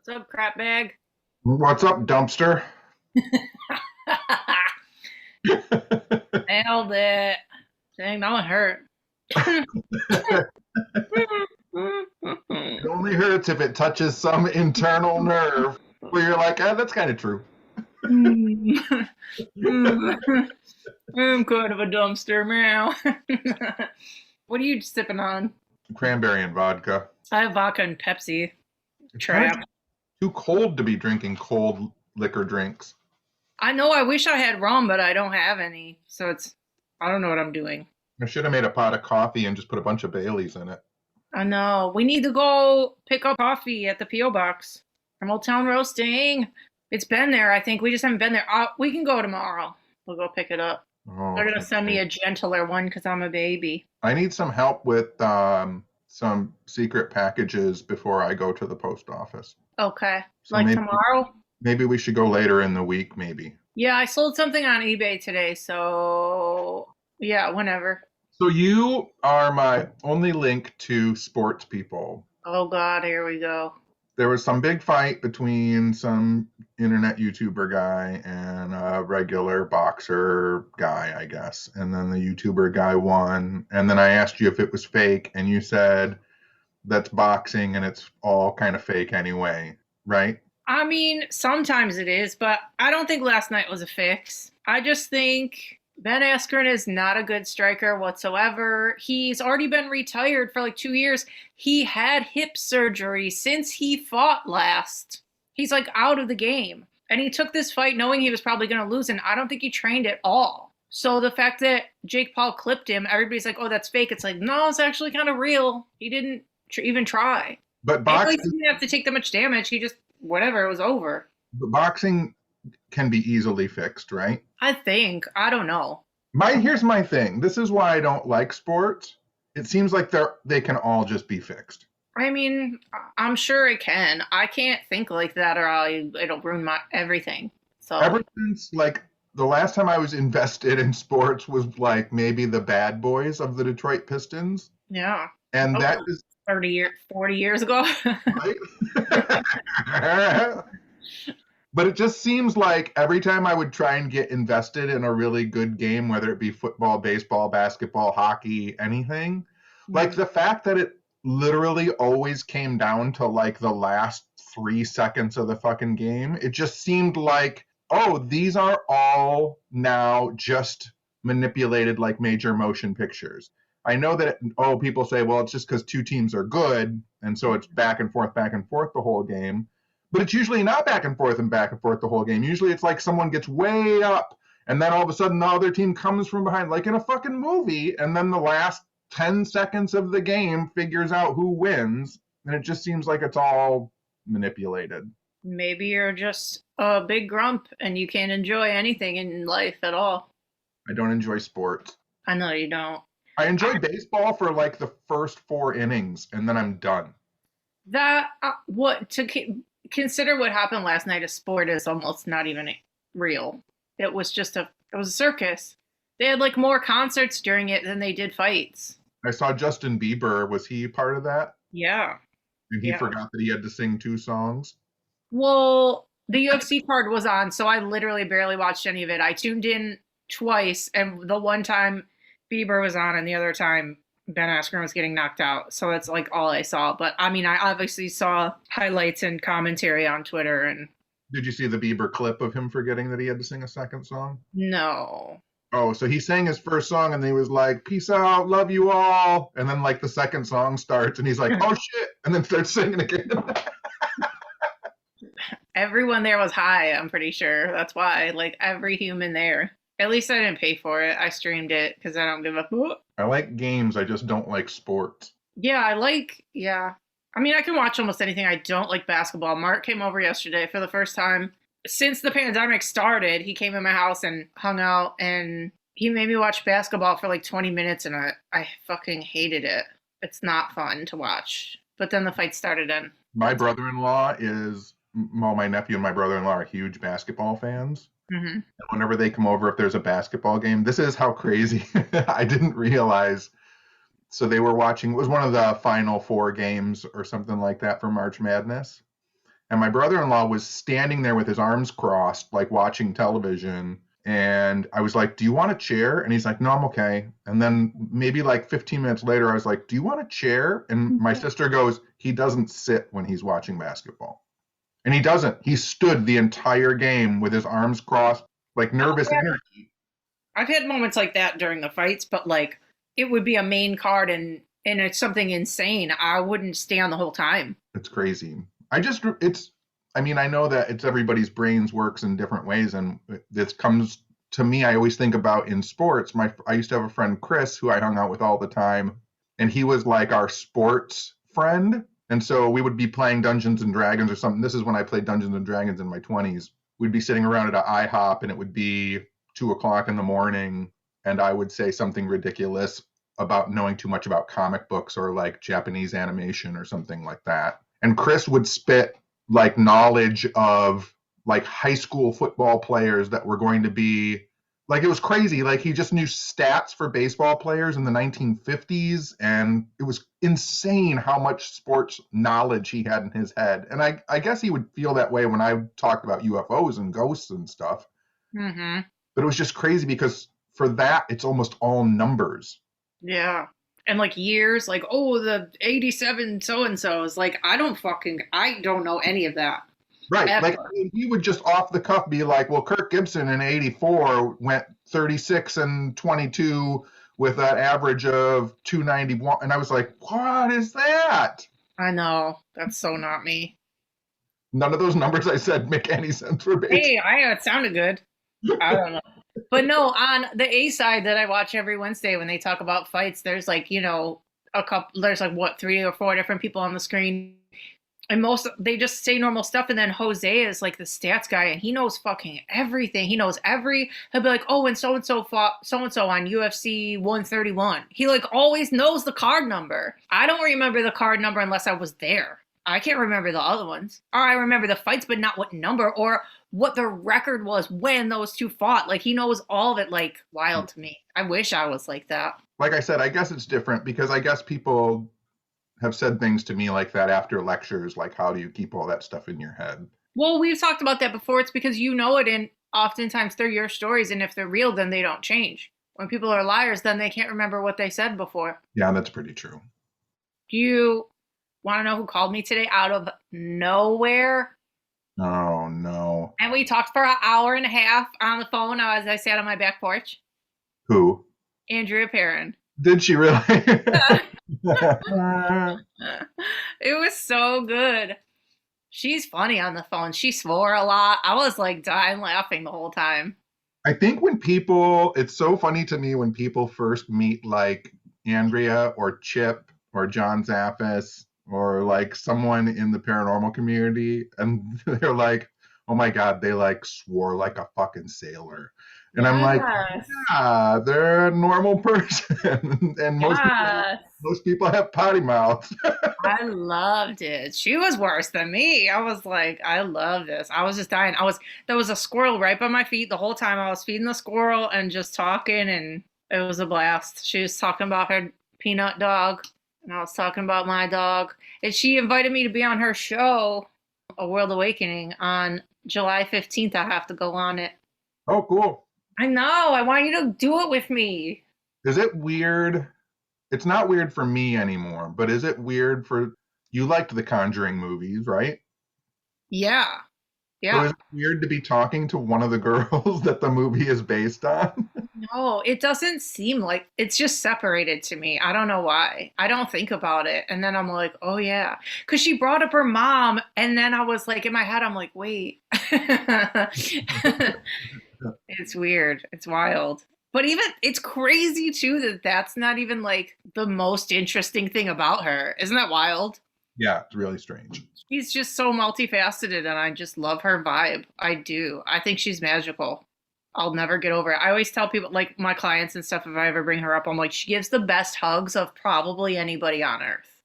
What's up, crap bag? What's up, dumpster? Nailed it. Dang, that one hurt. It only hurts if it touches some internal nerve where you're like, that's kind of true. I'm kind of a dumpster, meow. What are you sipping on? Cranberry and vodka. I have vodka and Pepsi. It's kind of Trap. too cold to be drinking cold liquor drinks. I know I wish I had rum, but I don't have any. I don't know what I'm doing. I should have made a pot of coffee and just put a bunch of Baileys in it. I know. We need to go pick up coffee at the P.O. Box from Old Town Roasting. It's been there, I think. We just haven't been there. We can go tomorrow. We'll go pick it up. Oh, They're going to send me okay. a gentler one because I'm a baby. I need some help with some secret packages before I go to the post office. Okay. So Like maybe tomorrow? maybe we should go later in the week, maybe. Yeah, I sold something on eBay today. So, yeah, whenever. So you are my only link to sports people. Oh, God, here we go. There was some big fight between some internet YouTuber guy and a regular boxer guy, I guess. And then the YouTuber guy won. And then I asked you if it was fake, and you said that's boxing and it's all kind of fake anyway, right? I mean, sometimes it is, but I don't think last night was a fix. I just think Ben Askren is not a good striker whatsoever. He's already been retired for like 2 years. He had hip surgery since he fought last. He's like out of the game. And he took this fight knowing he was probably going to lose, and I don't think he trained at all. So the fact that Jake Paul clipped him, everybody's like, oh, that's fake. It's like, no, it's actually kind of real. He didn't even try. But And like, he boxing, didn't have to take that much damage. He just, whatever, it was over. but boxing can be easily fixed, right? I think. I don't know. Here's my thing. This is why I don't like sports. It seems like they can all just be fixed. I mean, I'm sure it can. I can't think like that or it'll ruin my everything. So, Ever since like the last time I was invested in sports was like maybe the bad boys of the Detroit Pistons. yeah. And Oh, that is 40 years ago. right. But it just seems like every time I would try and get invested in a really good game, whether it be football, baseball, basketball, hockey, anything, like the fact that it literally always came down to like the last 3 seconds of the fucking game, it just seemed like, oh, these are all now just manipulated like major motion pictures. I know that, people say, well, it's just because two teams are good, and so it's back and forth the whole game. But it's usually not back and forth the whole game. Usually it's like someone gets way up, and then all of a sudden the other team comes from behind, like in a fucking movie, and then the last 10 seconds of the game figures out who wins, and it just seems like it's all manipulated. Maybe you're just a big grump and you can't enjoy anything in life at all. I don't enjoy sports. I know you don't. I enjoy baseball for like the first 4 innings, and then I'm done. That consider what happened last night. A sport is almost not even real. It was a circus. They had like more concerts during it than they did fights. I saw Justin Bieber. Was he part of that? Yeah, And he yeah. forgot that he had to sing 2 songs. Well, the UFC card was on, so I literally barely watched any of it. I tuned in twice, and the one time Bieber was on, and the other time Ben Askren was getting knocked out. So that's like all I saw. But I mean, I obviously saw highlights and commentary on Twitter, and Did you see the Bieber clip of him forgetting that he had to sing a second song? no. Oh, so he sang his first song and he was like, "Peace out, love you all." And then like the second song starts and he's like, "Oh shit," and then starts singing again. Everyone there was high, I'm pretty sure. That's why. Like every human there. At least I didn't pay for it. I streamed it because I don't give a fuck. I like games, I just don't like sports. Yeah. I mean, I can watch almost anything. I don't like basketball. Mark came over yesterday for the first time since the pandemic started. He came in my house and hung out, and he made me watch basketball for like 20 minutes, and I fucking hated it. It's not fun to watch. But then the fight started, and My brother-in-law well, my nephew and my brother-in-law are huge basketball fans. mhm. And whenever they come over, if there's a basketball game, this is how crazy. I didn't realize. So they were watching, it was one of the final 4 games or something like that for March Madness. And my brother-in-law was standing there with his arms crossed, like watching television. And I was like, "Do you want a chair?" And he's like, "No, I'm okay." And then maybe like 15 minutes later, I was like, "Do you want a chair?" And my sister goes, "He doesn't sit when he's watching basketball." And he doesn't. He stood the entire game with his arms crossed, like nervous energy. I've had moments like that during the fights, but like it would be a main card and it's something insane. I wouldn't stay on the whole time. It's crazy. It's, I mean, I know that it's everybody's brains works in different ways. And this comes to me, I always think about in sports. I used to have a friend, Chris, who I hung out with all the time. And he was like our sports friend. And so we would be playing Dungeons and Dragons or something. This is when I played Dungeons and Dragons in my 20s. We'd be sitting around at an IHOP and it would be 2 o'clock in the morning. And I would say something ridiculous about knowing too much about comic books or like Japanese animation or something like that. And Chris would spit like knowledge of like high school football players that were going to be like, it was crazy. Like he just knew stats for baseball players in the 1950s. And it was insane how much sports knowledge he had in his head. And I guess he would feel that way when I talked about UFOs and ghosts and stuff. Mm-hmm. But it was just crazy because for that, it's almost all numbers. Yeah. And like years, like, oh, the 87 so and so is like, I don't know any of that. Right. Ever. Like he would just off the cuff be like, well, Kirk Gibson in 84 went 36 and 22 with an average of 291. And I was like, what is that? I know. That's so not me. None of those numbers I said make any sense for baseball. Hey, it sounded good. I don't know. But no, on the A side that I watch every Wednesday when they talk about fights, there's like, there's like what, 3 or 4 different people on the screen. And they just say normal stuff. And then Jose is like the stats guy and he knows fucking everything. He'll be like, oh, and so-and-so fought so-and-so on UFC 131. He like always knows the card number. I don't remember the card number unless I was there. I can't remember the other ones. Or I remember the fights, but not what number or what the record was when those two fought. Like he knows all of it, like wild to me. I wish I was like that. Like I said, I guess it's different because I guess people have said things to me like that after lectures, like how do you keep all that stuff in your head? Well, we've talked about that before. It's because you know it, and oftentimes they're your stories, and if they're real, then they don't change. When people are liars, then they can't remember what they said before. Yeah, that's pretty true. Do you want to know who called me today out of nowhere? Oh, no. And we talked for an hour and a half on the phone as I sat on my back porch. Who? Andrea Perrin. Did she really? It was so good. She's funny on the phone. She swore a lot. I was like dying laughing the whole time. I think it's so funny to me when people first meet like Andrea or Chip or John Zaffis or like someone in the paranormal community and they're like, oh my God, they like swore like a fucking sailor. And I'm like, yeah, they're a normal person. And most people have potty mouths. I loved it. She was worse than me. I was like, I love this. I was just dying. There was a squirrel right by my feet the whole time. I was feeding the squirrel and just talking, and it was a blast. She was talking about her peanut dog, and I was talking about my dog. And she invited me to be on her show, A World Awakening, on July 15th. I have to go on it. Oh, cool. I know. I want you to do it with me. Is it weird? It's not weird for me anymore, but is it weird for you? Liked the Conjuring movies, right? Yeah. So is it weird to be talking to one of the girls that the movie is based on? No, it doesn't seem like it's just separated to me. I don't know why. I don't think about it. And then I'm like, oh yeah. Because she brought up her mom. And then I was like, in my head, I'm like, wait. It's weird. It's wild. But even it's crazy too that that's not even like the most interesting thing about her. Isn't that wild? Yeah, it's really strange. She's just so multifaceted and I just love her vibe. I do. I think she's magical. I'll never get over it. I always tell people, like my clients and stuff, if I ever bring her up, I'm like, she gives the best hugs of probably anybody on earth.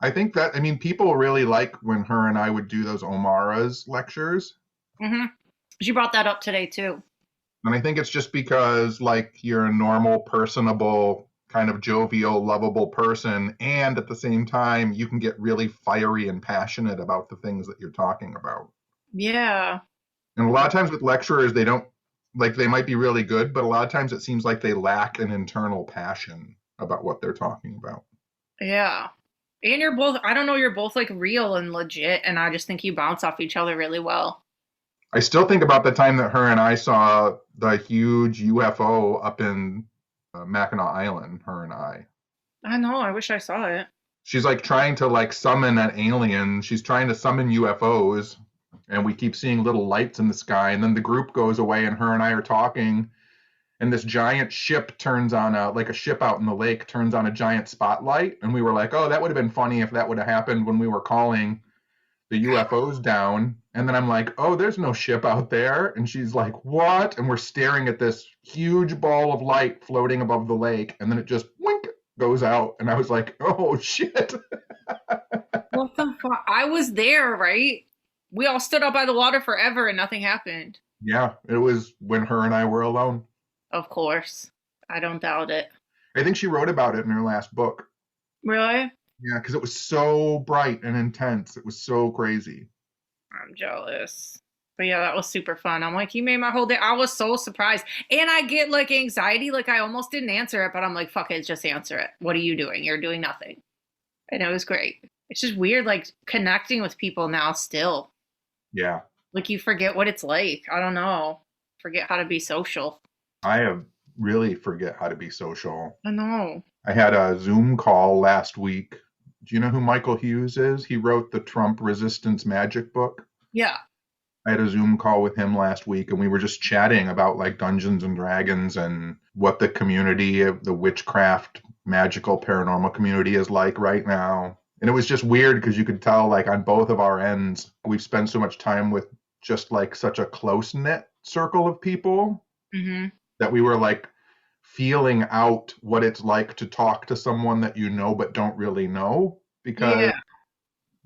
I think that, I mean, people really like when her and I would do those Omara's lectures. Mm-hmm. She brought that up today too. And I think it's just because like you're a normal, personable kind of jovial, lovable person, and at the same time, you can get really fiery and passionate about the things that you're talking about. Yeah. And a lot of times with lecturers, they don't, like, they might be really good, but a lot of times it seems like they lack an internal passion about what they're talking about. Yeah. And you're both, I don't know, you're both like real and legit, and I just think you bounce off each other really well. I still think about the time that her and I saw the huge UFO up in Mackinac Island, her and I. I know, I wish I saw it. She's like trying to like summon an alien. She's trying to summon UFOs, and we keep seeing little lights in the sky. And then the group goes away, and her and I are talking, and this giant ship turns on like a ship out in the lake turns on a giant spotlight, and we were like, oh, that would have been funny if that would have happened when we were calling the UFOs down. And then I'm like, oh, there's no ship out there. And she's like, what? And we're staring at this huge ball of light floating above the lake. And then it just wink goes out. And I was like, oh, shit. What the fuck? I was there, right? We all stood out by the water forever and nothing happened. Yeah, it was when her and I were alone. Of course. I don't doubt it. I think she wrote about it in her last book. Really? Yeah, because it was so bright and intense. It was so crazy. I'm jealous. But yeah, that was super fun. I'm like, you made my whole day. I was so surprised. And I get like anxiety. Like I almost didn't answer it, but I'm like, fuck it, just answer it. What are you doing? You're doing nothing. And it was great. It's just weird, like connecting with people now still. Yeah. Like you forget what it's like. I don't know. Forget how to be social. I have really forget how to be social. I know. I had a Zoom call last week. Do you know who Michael Hughes is? He wrote the Trump Resistance Magic book. Yeah. I had a Zoom call with him last week, and we were just chatting about like Dungeons and Dragons and what the community of the witchcraft, magical, paranormal community is like right now. And it was just weird because you could tell like on both of our ends, we've spent so much time with just like such a close-knit circle of people that we were like feeling out what it's like to talk to someone that you know but don't really know, because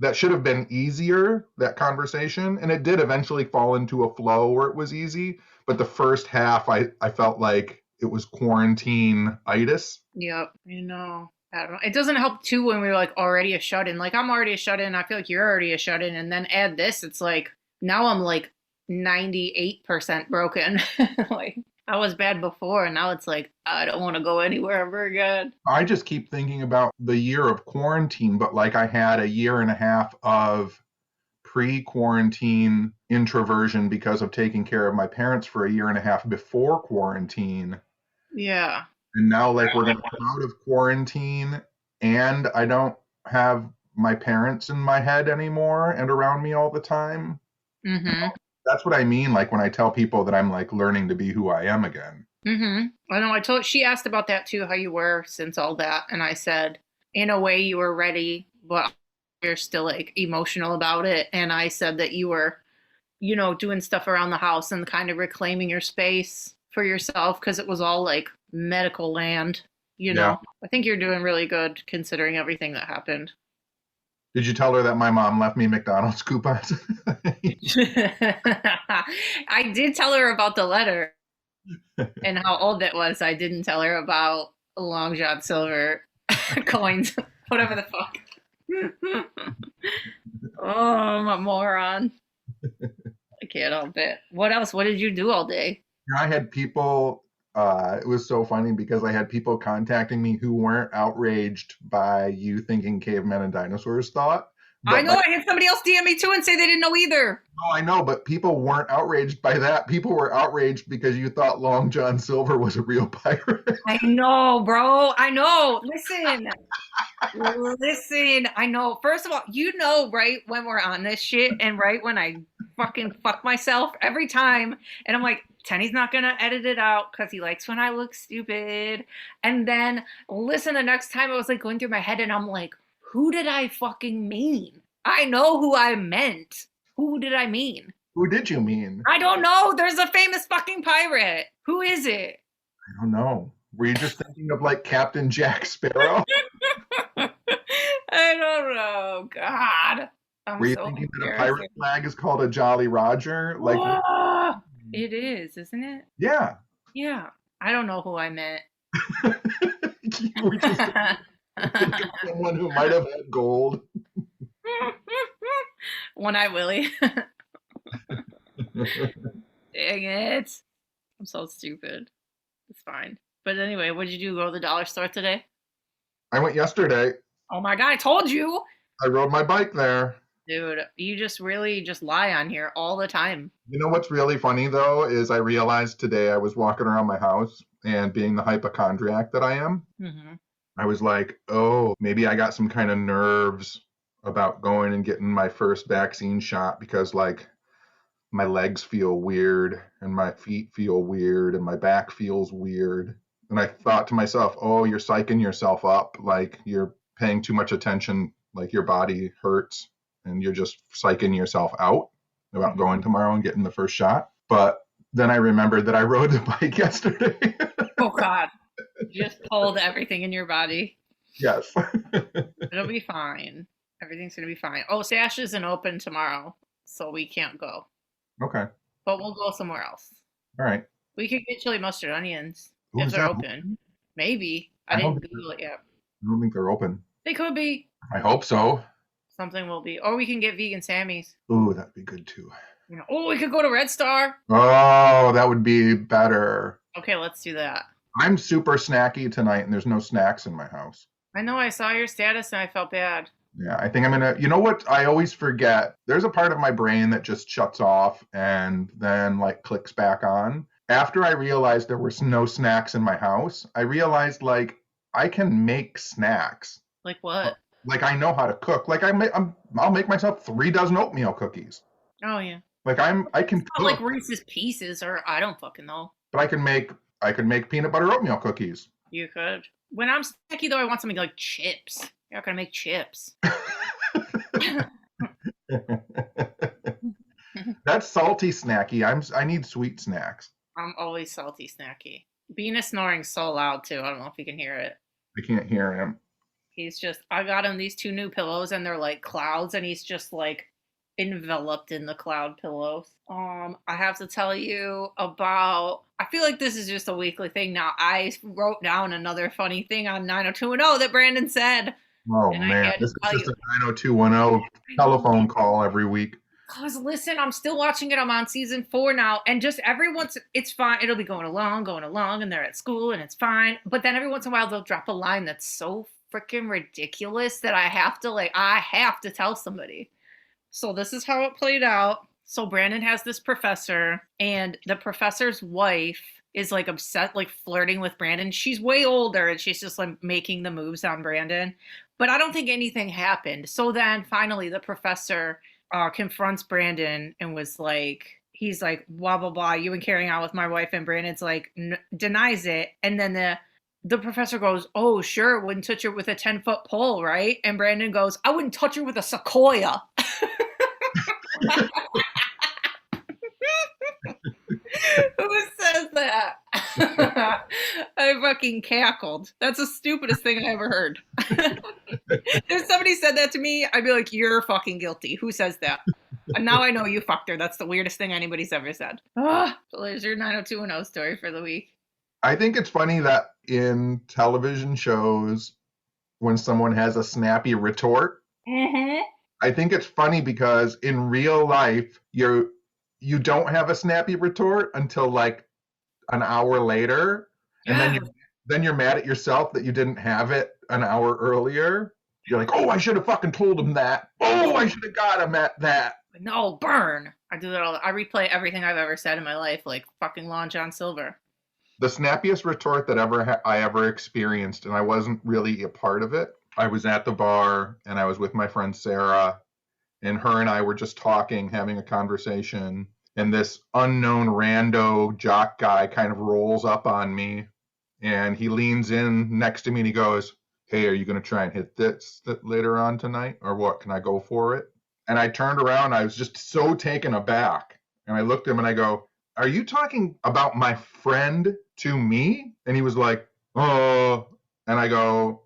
that should have been easier, that conversation, and it did eventually fall into a flow where it was easy, but the first half I felt like it was quarantine-itis. Yep. You know, I don't know. It doesn't help too when we're like already a shut-in. Like I'm already a shut-in. I feel like you're already a shut-in, and then add this, it's like now I'm like 98% broken. Like I was bad before, and now it's like I don't want to go anywhere ever again. I just keep thinking about the year of quarantine, but like I had a year and a half of pre-quarantine introversion because of taking care of my parents for a year and a half before quarantine. Yeah. And now like we're going to come out of quarantine, and I don't have my parents in my head anymore and around me all the time. That's what I mean, like when I tell people that I'm like learning to be who I am again. I know. She asked about that too, how you were since all that, and I said, in a way, you were ready, but you're still like emotional about it. And I said that you were, you know, doing stuff around the house and kind of reclaiming your space for yourself because it was all like medical land. You know, I think you're doing really good considering everything that happened. Did you tell her that my mom left me McDonald's coupons? I did tell her about the letter and how old it was. I didn't tell her about Long John Silver coins, whatever the fuck. Oh, I'm a moron. I can't help it. What else? What did you do all day? I had people, it was so funny because I had people contacting me who weren't outraged by you thinking cavemen and dinosaurs thought. I know, I had somebody else DM me too and say they didn't know either. Oh, I know, but people weren't outraged by that. People were outraged because you thought Long John Silver was a real pirate. I know, bro. I know. Listen. Listen. I know. First of all, you know, right when we're on this shit and right when I fucking fuck myself every time. And I'm like, Tenny's not going to edit it out because he likes when I look stupid. And then listen, the next time I was like going through my head and I'm like, who did I fucking mean? I know who I meant. Who did I mean? Who did you mean? I don't know. There's a famous fucking pirate. Who is it? I don't know. Were you just thinking of like Captain Jack Sparrow? I don't know. God. Were you thinking that a pirate flag is called a Jolly Roger? Like it is, isn't it? Yeah. Yeah. I don't know who I meant. You were just thinking of someone who might have had gold. One Eye Willie. Dang it. I'm so stupid. It's fine. But anyway, what did you do? Go to the dollar store today? I went yesterday. Oh my god, I told you! I rode my bike there. Dude, you just really just lie on here all the time. You know what's really funny though is I realized today I was walking around my house and being the hypochondriac that I am, Mm-hmm. I was like, oh, maybe I got some kind of nerves about going and getting my first vaccine shot because like my legs feel weird and my feet feel weird and my back feels weird. And I thought to myself, oh, you're psyching yourself up. Like you're paying too much attention. Like your body hurts and you're just psyching yourself out about going tomorrow and getting the first shot. But then I remembered that I rode the bike yesterday. Oh god. You just pulled everything in your body. Yes. It'll be fine. Everything's gonna be fine. Oh, Sash isn't open tomorrow, so we can't go. Okay. But we'll go somewhere else. All right. We could get chili mustard onions Ooh, if is they're that open. Maybe. I I don't didn't think Google it yet. I don't think they're open. They could be. I hope so. Something will be. Or we can get vegan Sammys. Ooh, that'd be good too. You know, oh, we could go to Red Star. Oh, that would be better. Okay, let's do that. I'm super snacky tonight and there's no snacks in my house. I know I saw your status and I felt bad. Yeah, I think I'm gonna, you know what? I always forget. There's a part of my brain that just shuts off and then like clicks back on. After I realized there was no snacks in my house, I realized like I can make snacks. Like what? Like I know how to cook. Like I'll make myself 3 dozen oatmeal cookies. Oh yeah. Like I can Not cook, like Reese's Pieces or I don't fucking know. but I can make peanut butter oatmeal cookies. You could. When I'm snacky though, I want something like chips. You're not gonna make chips. That's salty snacky. I need sweet snacks. I'm always salty snacky. Bean is snoring so loud too. I don't know if you can hear it. I can't hear him. He's just, I got him these 2 new pillows and they're like clouds and he's just like enveloped in the cloud pillows. I have to tell you about, I feel like this is just a weekly thing now. I wrote down another funny thing on 90210 that Brandon said. Oh And I man, had to this is tell just you. a 90210 telephone call every week. Cause listen, I'm still watching it. I'm on season 4 now, and just every once, it's fine. It'll be going along, and they're at school, and it's fine. But then every once in a while, they'll drop a line that's so freaking ridiculous that I have to tell somebody. So this is how it played out. So Brandon has this professor, and the professor's wife is like obsessed, like flirting with Brandon. She's way older, and she's just like making the moves on Brandon. But I don't think anything happened. So then finally, the professor confronts Brandon and was like, he's like, blah, blah, blah, you've been carrying on with my wife. And Brandon's like, denies it. And then the professor goes, oh, sure, wouldn't touch her with a 10-foot pole, right? And Brandon goes, I wouldn't touch her with a sequoia. Who says that? I fucking cackled. That's the stupidest thing I ever heard. If somebody said that to me, I'd be like, you're fucking guilty. Who says that? And now I know you fucked her. That's the weirdest thing anybody's ever said. So there's your 90210 story for the week. I think it's funny that in television shows, when someone has a snappy retort, I think it's funny because in real life, you don't have a snappy retort until like an hour later, and then you're mad at yourself that you didn't have it an hour earlier. You're like, oh, I should have fucking told him that. Oh, I should have got him at that. No, burn. I do that all. I replay everything I've ever said in my life, like fucking Lon John Silver. The snappiest retort that I ever experienced, and I wasn't really a part of it. I was at the bar, and I was with my friend Sarah, and her and I were just talking, having a conversation, and this unknown rando jock guy kind of rolls up on me, and he leans in next to me, and he goes, hey, are you going to try and hit this later on tonight, or what? Can I go for it? And I turned around, I was just so taken aback, and I looked at him, and I go, are you talking about my friend to me? And he was like, oh, and I go,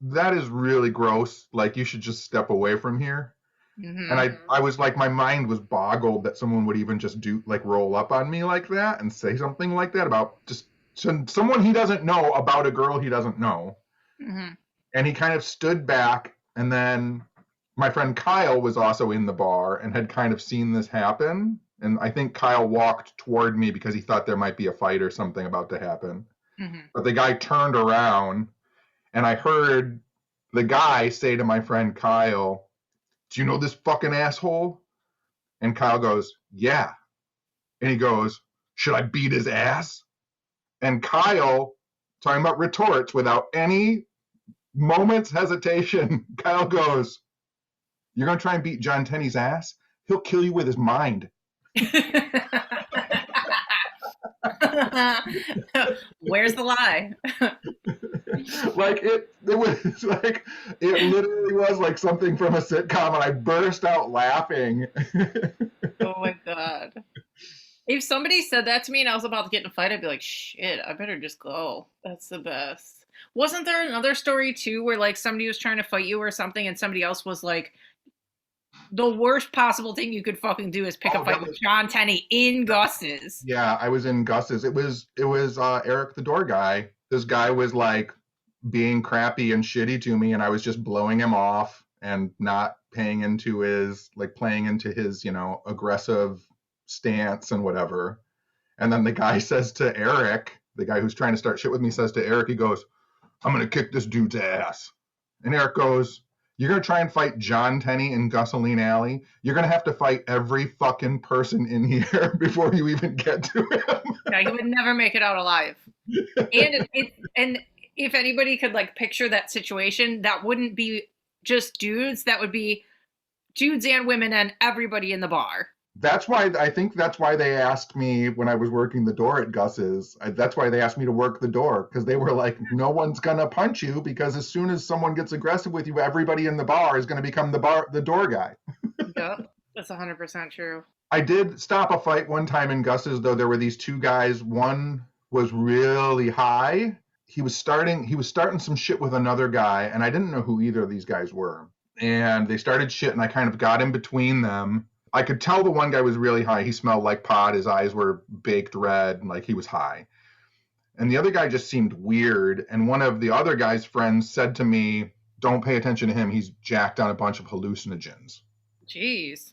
that is really gross. Like, you should just step away from here. Mm-hmm. And I was like, my mind was boggled that someone would even just roll up on me like that and say something like that about just someone he doesn't know about a girl he doesn't know. Mm-hmm. And he kind of stood back, and then my friend Kyle was also in the bar and had kind of seen this happen. And I think Kyle walked toward me because he thought there might be a fight or something about to happen. Mm-hmm. But the guy turned around, and I heard the guy say to my friend Kyle, "Do you know this fucking asshole?" And Kyle goes, "Yeah." And he goes, "Should I beat his ass?" And Kyle, talking about retorts without any moment's hesitation, Kyle goes, "You're going to try and beat John Tenney's ass? He'll kill you with his mind." Where's the lie? Like it was like it literally was like something from a sitcom, and I burst out laughing. Oh my god. If somebody said that to me and I was about to get in a fight, I'd be like, shit, I better just go. That's the best. Wasn't there another story too where like somebody was trying to fight you or something and somebody else was like, the worst possible thing you could fucking do is pick a fight with John Tenney in Gus's. Yeah, I was in Gus's. It was Eric the door guy. This guy was like being crappy and shitty to me, and I was just blowing him off and not paying into his like playing into his, aggressive stance and whatever. And then the guy says to Eric, the guy who's trying to start shit with me says to Eric, he goes, "I'm gonna kick this dude's ass." And Eric goes, "You're gonna try and fight John Tenney in Gasoline Alley? You're gonna have to fight every fucking person in here before you even get to him." Yeah, he would never make it out alive. And if anybody could like picture that situation, that wouldn't be just dudes. That would be dudes and women and everybody in the bar. That's why I think that's why they asked me when I was working the door at Gus's. That's why they asked me to work the door, because they were like, no one's gonna punch you, because as soon as someone gets aggressive with you, everybody in the bar is gonna become the door guy. Yep, that's 100% true. I did stop a fight one time in Gus's, though. There were these two guys. One was really high. He was starting some shit with another guy, and I didn't know who either of these guys were. And they started shit, and I kind of got in between them. I could tell the one guy was really high. He smelled like pot. His eyes were baked red, and like he was high. And the other guy just seemed weird. And one of the other guy's friends said to me, "Don't pay attention to him. He's jacked on a bunch of hallucinogens." Jeez.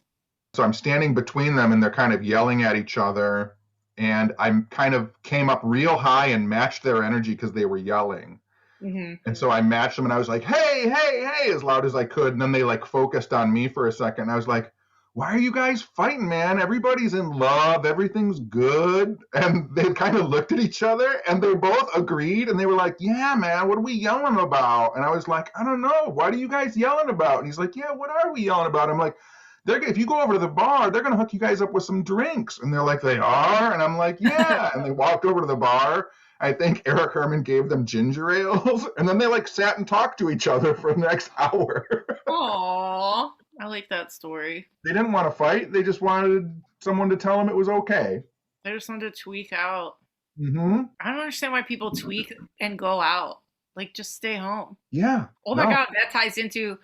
So I'm standing between them, and they're kind of yelling at each other. And I kind of came up real high and matched their energy because they were yelling. Mm-hmm. And so I matched them, and I was like, "Hey, hey, hey," as loud as I could. And then they like focused on me for a second. And I was like, "Why are you guys fighting, man? Everybody's in love. Everything's good." And they kind of looked at each other, and they both agreed. And they were like, "Yeah, man, what are we yelling about?" And I was like, "I don't know. What are you guys yelling about?" And he's like, "Yeah, what are we yelling about?" I'm like, "If you go over to the bar, they're going to hook you guys up with some drinks." And they're like, "They are?" And I'm like, "Yeah." And they walked over to the bar. I think Eric Herman gave them ginger ales. And then they like sat and talked to each other for the next hour. Aww. I like that story. They didn't want to fight. They just wanted someone to tell them it was okay. They just wanted to tweak out. Mm-hmm. I don't understand why people tweak and go out. Like, just stay home. Yeah. Oh my God, that ties into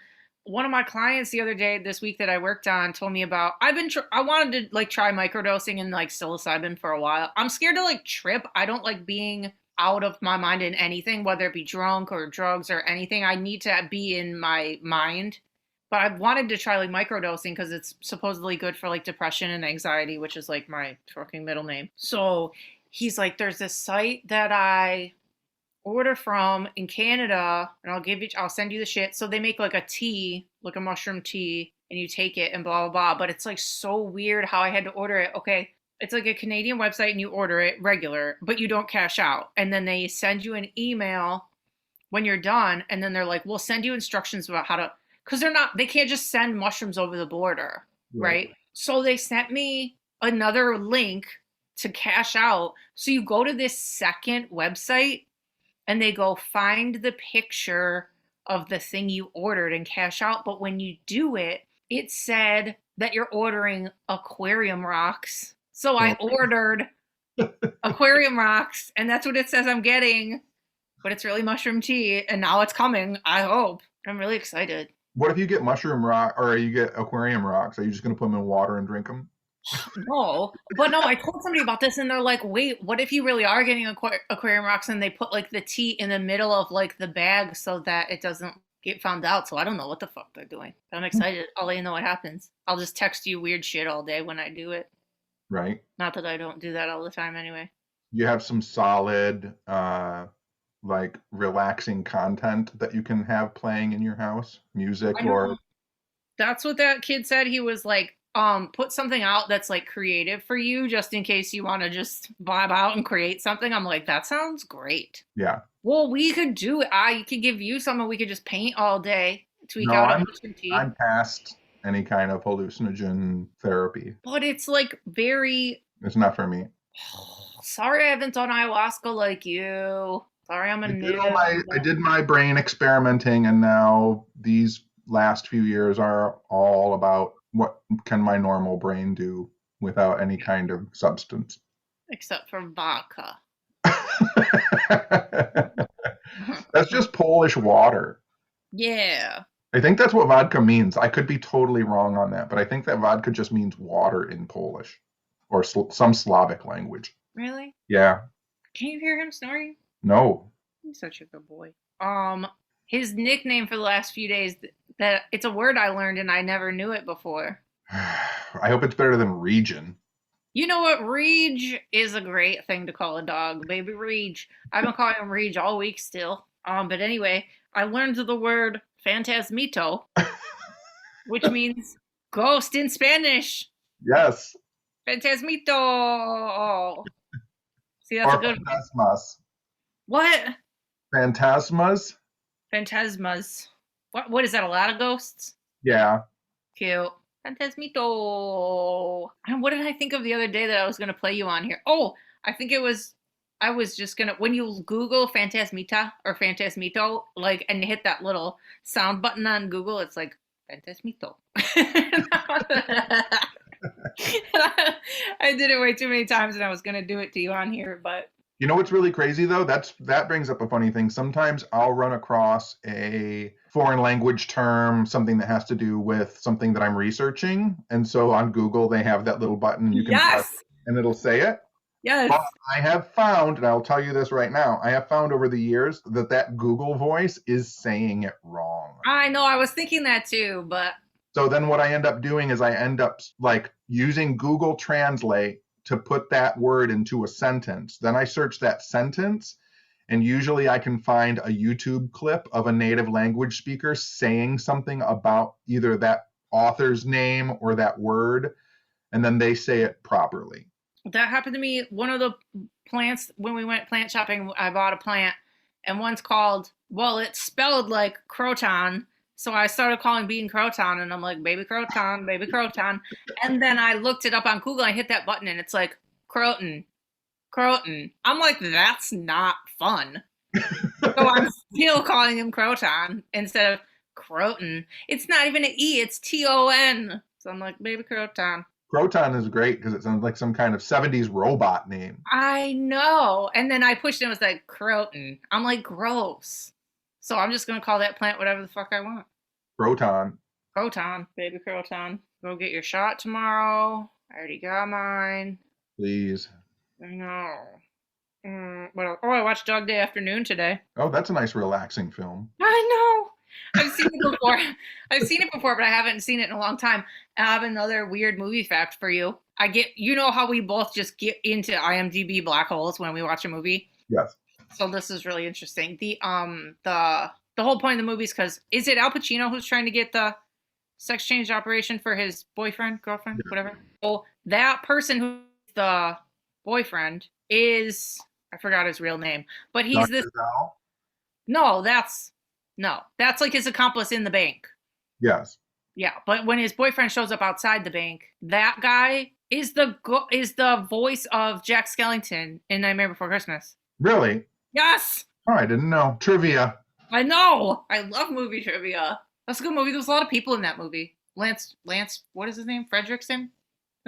one of my clients the other day, this week that I worked on, told me about. I wanted to like try microdosing and like psilocybin for a while. I'm scared to like trip. I don't like being out of my mind in anything, whether it be drunk or drugs or anything. I need to be in my mind. But I wanted to try like microdosing because it's supposedly good for like depression and anxiety, which is like my fucking middle name. So he's like, there's this site that I order from in Canada, and I'll send you the shit. So they make like a tea, like a mushroom tea, and you take it and blah, blah, blah. But it's like so weird how I had to order it. Okay. It's like a Canadian website and you order it regular, but you don't cash out. And then they send you an email when you're done. And then they're like, we'll send you instructions about how to, because they can't just send mushrooms over the border, right? So they sent me another link to cash out. So you go to this second website and they go find the picture of the thing you ordered and cash out. But when you do it, it said that you're ordering aquarium rocks. So I ordered aquarium rocks, and that's what it says I'm getting. But it's really mushroom tea, and now it's coming, I hope. I'm really excited. What if you get mushroom rock or you get aquarium rocks? Are you just going to put them in water and drink them? No, but no, I told somebody about this and they're like, wait, what if you really are getting aquarium rocks and they put like the teat in the middle of like the bag so that it doesn't get found out? So I don't know what the fuck they're doing. I'm excited. I'll let you know what happens. I'll just text you weird shit all day when I do it. Right? Not that I don't do that all the time anyway. You have some solid, like relaxing content that you can have playing in your house, music I or know. That's what that kid said. He was like, put something out that's like creative for you just in case you want to just vibe out and create something. I'm like, that sounds great. yeah. Well, we could do it. I could give you some and we could just paint all day, tweak No, out a I'm tea. I'm past any kind of hallucinogen therapy. But it's like very It's not for me. sorry I haven't done ayahuasca like you. Sorry I'm a noob. I did my brain experimenting, and now these last few years are all about what can my normal brain do without any kind of substance. Except for vodka. That's just Polish water. Yeah. I think that's what vodka means. I could be totally wrong on that, but I think that vodka just means water in Polish or some Slavic language. Really? Yeah. Can you hear him snoring? No. He's such a good boy. His nickname for the last few days that it's a word I learned and I never knew it before. I hope it's better than region. You know what? Reg is a great thing to call a dog, baby Reg. I've been calling him Reg all week still. But anyway, I learned the word Fantasmito, which means ghost in Spanish. Yes. Fantasmito. See, that's a Or good one. phantasmas. What? Phantasmas? Phantasmas. What is that? A lot of ghosts? Yeah. Cute. Fantasmito. And what did I think of the other day that I was gonna play you on here? Oh, I was just gonna when you Google Fantasmita or Fantasmito, like and hit that little sound button on Google, it's like Fantasmito. I did it way too many times and I was gonna do it to you on here, but You know what's really crazy though? That brings up a funny thing. Sometimes I'll run across a foreign language term, something that has to do with something that I'm researching, and so on Google they have that little button you can press yes. and it'll say it. Yes. But I have found, and I'll tell you this right now, I have found over the years that that Google voice is saying it wrong. I know, I was thinking that too, but So then what I end up doing is I end up like using Google Translate to put that word into a sentence. Then I search that sentence, and usually I can find a YouTube clip of a native language speaker saying something about either that author's name or that word, and then they say it properly. that happened to me. One of the plants, when we went plant shopping, I bought a plant, and one's called, well, it's spelled like croton. So I started calling bean croton, and I'm like, baby croton, baby croton. And then I looked it up on Google, I hit that button, and it's like, croton, croton. I'm like, that's not fun. So I'm still calling him croton instead of croton. It's not even an E, it's Ton. So I'm like, baby croton. Croton is great because it sounds like some kind of 70s robot name. I know. And then I pushed it and it was like croton. I'm like, gross. So I'm just gonna call that plant whatever the fuck I want. Croton. Croton, baby croton. Go get your shot tomorrow. I already got mine. Please. I know. What else? Oh, I watched Dog Day Afternoon today. Oh, that's a nice relaxing film. I know. I've seen it before. I've seen it before, but I haven't seen it in a long time. I have another weird movie fact for you. You know how we both just get into IMDb black holes when we watch a movie? Yes. So this is really interesting. The whole point of the movie is because is it Al Pacino who's trying to get the sex change operation for his boyfriend, girlfriend, whatever? Oh, that person who's the boyfriend is I forgot his real name, but he's this. No, that's like his accomplice in the bank. Yes. Yeah, but when his boyfriend shows up outside the bank, that guy is the voice of Jack Skellington in Nightmare Before Christmas. Really? Yes. Oh, I didn't know. Trivia. I know. I love movie trivia. That's a good movie. There's a lot of people in that movie. Lance, what is his name? Fredrickson?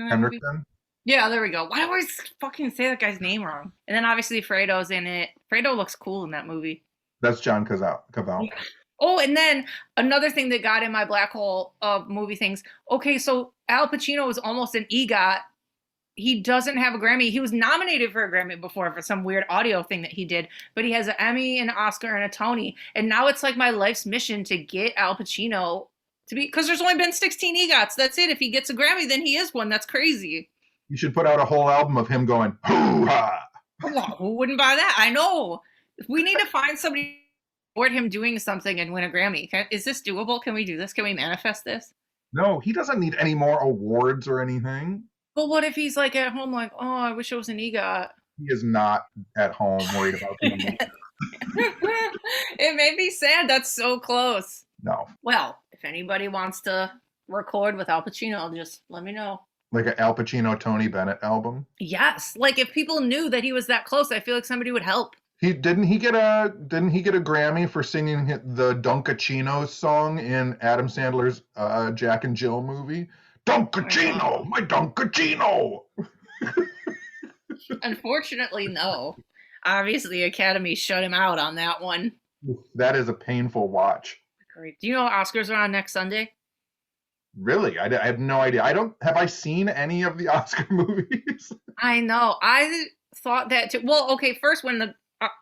Hendrickson? Yeah, there we go. Why do I always fucking say that guy's name wrong? And then obviously Fredo's in it. Fredo looks cool in that movie. That's John Cazale. Yeah. Oh, and then another thing that got in my black hole of movie things. Okay, so Al Pacino was almost an EGOT. He doesn't have a Grammy. He was nominated for a Grammy before for some weird audio thing that he did, but he has an Emmy, an Oscar, and a Tony. And now it's like my life's mission to get Al Pacino to be, because there's only been 16 EGOTs. That's it. If he gets a Grammy, then he is one. That's crazy. You should put out a whole album of him going, hoo-ha! Well, who wouldn't buy that? I know. We need to find somebody support him doing something and win a Grammy. Is this doable? Can we do this? Can we manifest this? No, he doesn't need any more awards or anything. But what if he's like at home, like, oh, I wish it was an EGOT? He is not at home worried about being. It made me sad. That's so close. No. Well, if anybody wants to record with Al Pacino, just let me know. Like an Al Pacino, Tony Bennett album? Yes. Like if people knew that he was that close, I feel like somebody would help. Didn't he get a Grammy for singing the Dunkachino song in Adam Sandler's Jack and Jill movie? Dunkachino, my Dunkachino. Unfortunately, no. Obviously, Academy shut him out on that one. That is a painful watch. Great. Do you know Oscars are on next Sunday? Really? I have no idea. Have I seen any of the Oscar movies? I know. I thought that too. Well, okay, first when the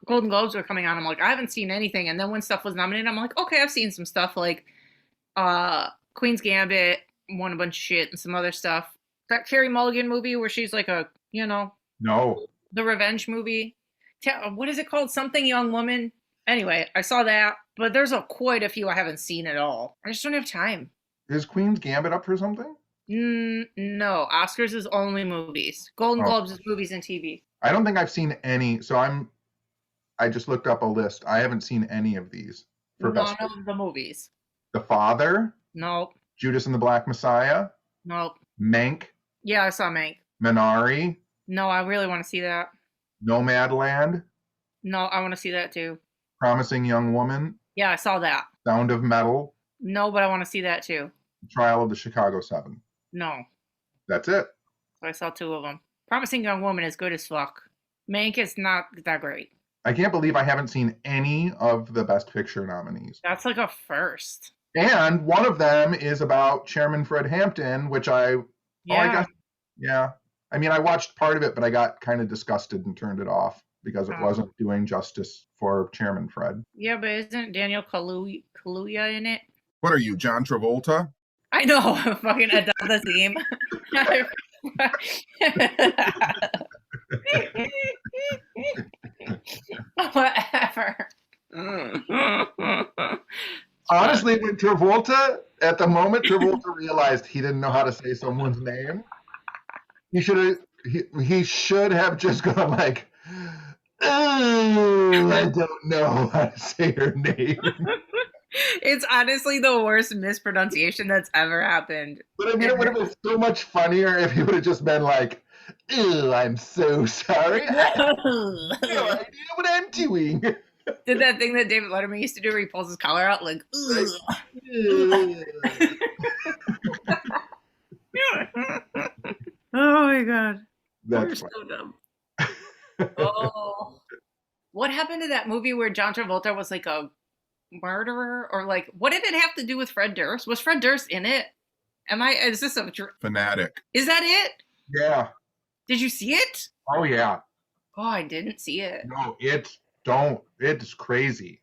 Golden Globes were coming on, I'm like, I haven't seen anything. And then when stuff was nominated, I'm like, okay, I've seen some stuff like Queen's Gambit, won a bunch of shit, and some other stuff. That Carey Mulligan movie where she's like a, No. The revenge movie. What is it called? Something Young Woman. Anyway, I saw that, but there's quite a few I haven't seen at all. I just don't have time. Is Queen's Gambit up for something? No, Oscars is only movies. Golden Globes is movies and TV. I don't think I've seen any, so I just looked up a list. I haven't seen any of these. None of the movies. The Father? Nope. Judas and the Black Messiah? Nope. Mank? Yeah, I saw Mank. Minari? No, I really want to see that. Nomadland? No, I want to see that too. Promising Young Woman? Yeah, I saw that. Sound of Metal? No, but I want to see that too. Trial of the Chicago 7? No. That's it. So I saw two of them. Promising Young Woman is good as fuck. Mank is not that great. I can't believe I haven't seen any of the Best Picture nominees. That's like a first. And one of them is about Chairman Fred Hampton, which I guess, yeah. I mean, I watched part of it, but I got kind of disgusted and turned it off because it wasn't doing justice for Chairman Fred. Yeah, but isn't Daniel Kaluuya in it? What are you, John Travolta? I know, fucking Adele Dazeem. Whatever. Honestly, when at the moment Travolta realized he didn't know how to say someone's name, he should have just gone like, oh, I don't know how to say her name. It's honestly the worst mispronunciation that's ever happened. But I mean, it would have been so much funnier if he would have just been like, oh, I'm so sorry. I have no idea what I'm doing. Did that thing that David Letterman used to do where he pulls his collar out like, ugh. Oh my god. That's so dumb. Oh. What happened to that movie where John Travolta was like a murderer? Or like, what did it have to do with Fred Durst? Was Fred Durst in it? Is this a Fanatic? Is that it? Yeah. Did you see it? Oh yeah. Oh, I didn't see it. No, it's crazy.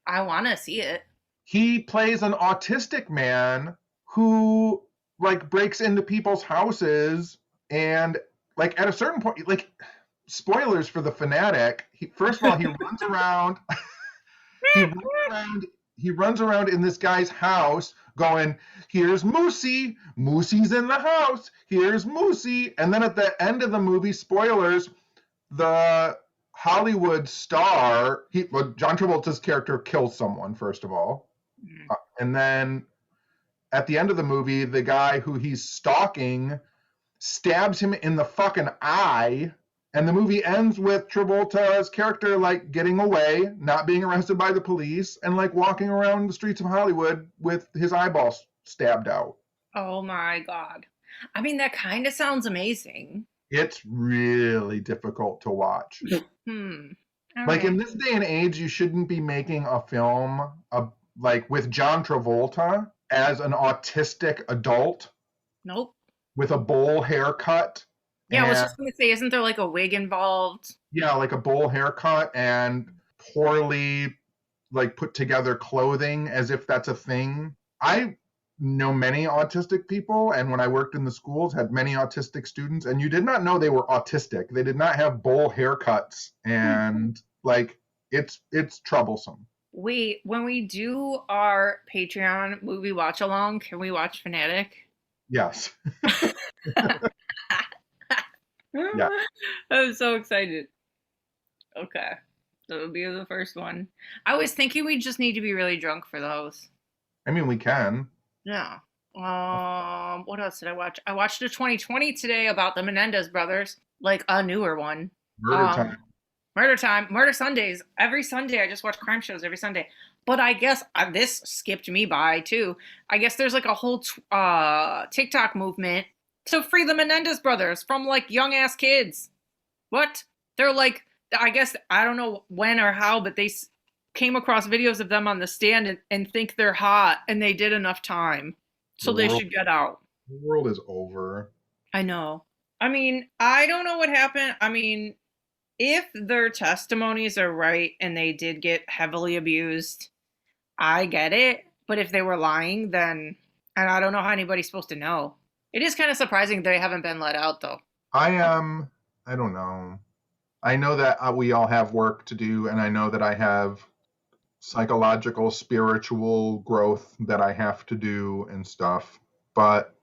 I want to see it. He plays an autistic man who like breaks into people's houses and like at a certain point, like spoilers for The Fanatic. First of all, he runs around. He runs around in this guy's house going, here's Moosey. Moosey's in the house. Here's Moosey. And then at the end of the movie, spoilers, the Hollywood star, John Travolta's character kills someone, first of all. And then at the end of the movie, the guy who he's stalking stabs him in the fucking eye. And the movie ends with Travolta's character like getting away, not being arrested by the police, and like walking around the streets of Hollywood with his eyeballs stabbed out. Oh my god. I mean, that kind of sounds amazing. It's really difficult to watch. All like right. in this day and age, you shouldn't be making a film like with John Travolta as an autistic adult Nope. with a bowl haircut. Yeah, I was And just gonna say, isn't there like a wig involved? yeah, like a bowl haircut and poorly like put together clothing as if that's a thing. I know many autistic people, and when I worked in the schools, had many autistic students, and you did not know they were autistic. They did not have bowl haircuts, and like it's troublesome. When we do our Patreon movie watch along, can we watch Fanatic? Yes. Yeah. I'm so excited. Okay. That'll be the first one. I was thinking we just need to be really drunk for those. I mean, we can. Yeah. What else did I watch? I watched a 2020 today about the Menendez brothers, like a newer one. Murder Time. Murder Time, Murder Sundays. Every Sunday, I just watch crime shows every Sunday. But I guess this skipped me by too. I guess there's like a whole TikTok movement to free the Menendez brothers from like young ass kids. What? They're like, I guess I don't know when or how, but they came across videos of them on the stand and think they're hot, and they did enough time, so they should get out. The world is over. I know. I mean, I don't know what happened. I mean, if their testimonies are right and they did get heavily abused, I get it. But if they were lying, then, and I don't know how anybody's supposed to know. It is kind of surprising they haven't been let out, though. I don't know. I know that we all have work to do, and I know that I have psychological, spiritual growth that I have to do and stuff. But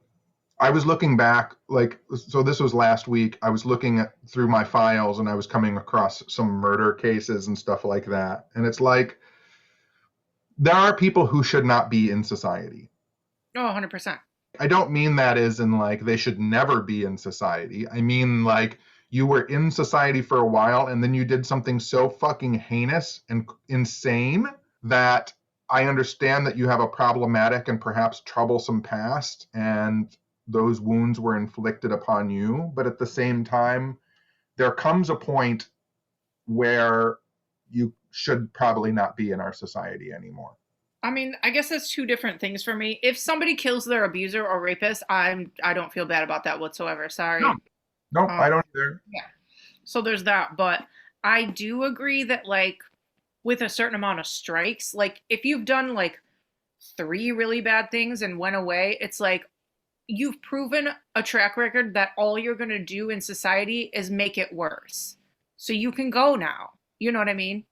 I was looking back, like, so this was last week. I was looking through my files, and I was coming across some murder cases and stuff like that. And it's like, there are people who should not be in society. Oh, 100%. I don't mean that as in like they should never be in society. I mean like you were in society for a while and then you did something so fucking heinous and insane that I understand that you have a problematic and perhaps troublesome past and those wounds were inflicted upon you. But at the same time, there comes a point where you should probably not be in our society anymore. I mean, I guess that's two different things for me. If somebody kills their abuser or rapist, I don't feel bad about that whatsoever. Sorry. No, I don't either. Yeah. So there's that. But I do agree that, like, with a certain amount of strikes, like, if you've done, like, 3 really bad things and went away, it's like you've proven a track record that all you're going to do in society is make it worse. So you can go now. You know what I mean?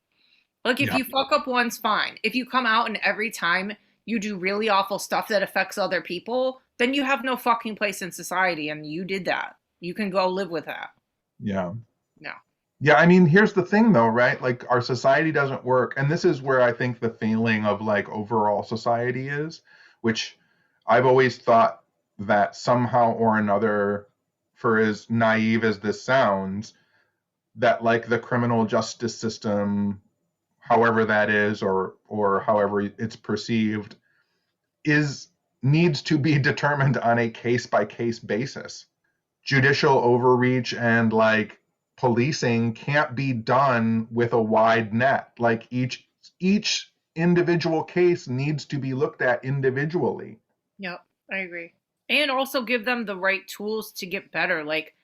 Like, if you fuck up once, fine. If you come out and every time you do really awful stuff that affects other people, then you have no fucking place in society, and you did that. You can go live with that. Yeah. No. Yeah, I mean, here's the thing, though, right? Like, our society doesn't work. And this is where I think the failing of, like, overall society is, which I've always thought that somehow or another, for as naive as this sounds, that, like, the criminal justice system, however that is, or however it's perceived, needs to be determined on a case-by-case basis. Judicial overreach and like policing can't be done with a wide net. Like each individual case needs to be looked at individually. Yep, I agree. And also give them the right tools to get better. Like,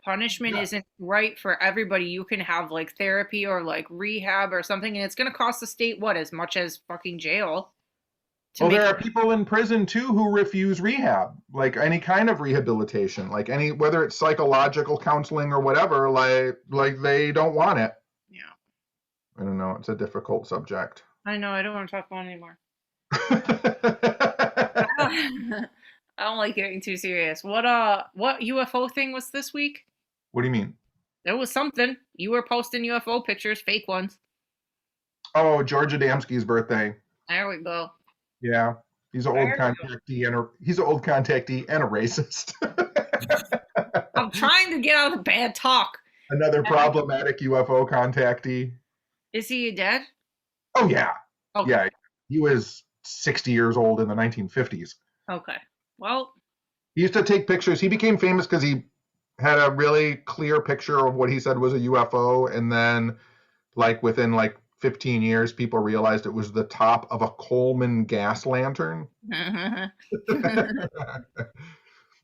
punishment isn't right for everybody. You can have like therapy or like rehab or something, and it's going to cost the state what, as much as fucking jail. Well, there are people in prison too who refuse rehab, like any kind of rehabilitation, like any, whether it's psychological counseling or whatever, like they don't want it. Yeah. I don't know. It's a difficult subject. I know. I don't want to talk about it anymore. I don't like getting too serious. What UFO thing was this week? What do you mean? There was something. You were posting UFO pictures, fake ones. Oh, George Adamski's birthday. There we go. Yeah, he's an old contactee and a racist. I'm trying to get out of the bad talk. Another problematic UFO contactee. Is he dead? Oh yeah. Okay. Yeah, he was 60 years old in the 1950s. Okay. Well, he used to take pictures. He became famous because he had a really clear picture of what he said was a UFO, and then like within like 15 years, people realized it was the top of a Coleman gas lantern.